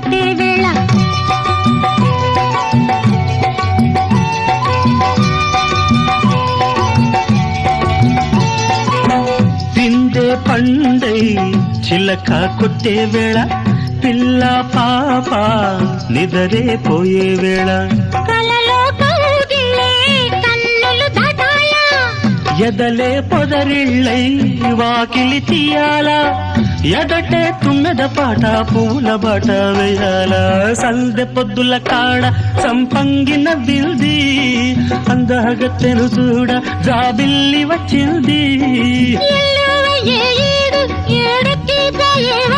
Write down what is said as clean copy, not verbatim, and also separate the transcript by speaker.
Speaker 1: కట్టే వేళ
Speaker 2: పిండే పండై చిలక కొట్టే వేళ పిల్ల పాప నిదరే పోయే వేళ
Speaker 1: కలలో కౌగిలే కన్నులు దాటాలా
Speaker 2: ఎదలే పొదరిళ్ళై వాకిలి తీయాలా ఎదటే తుమ్మెద పాట పూల బాట వేయాల సందె పొద్దుల కాడ సంపంగిన బిల్ది అందగత్తెను చూడ జాబిల్లి వచ్చింది
Speaker 1: ఏడుకి పోయేవ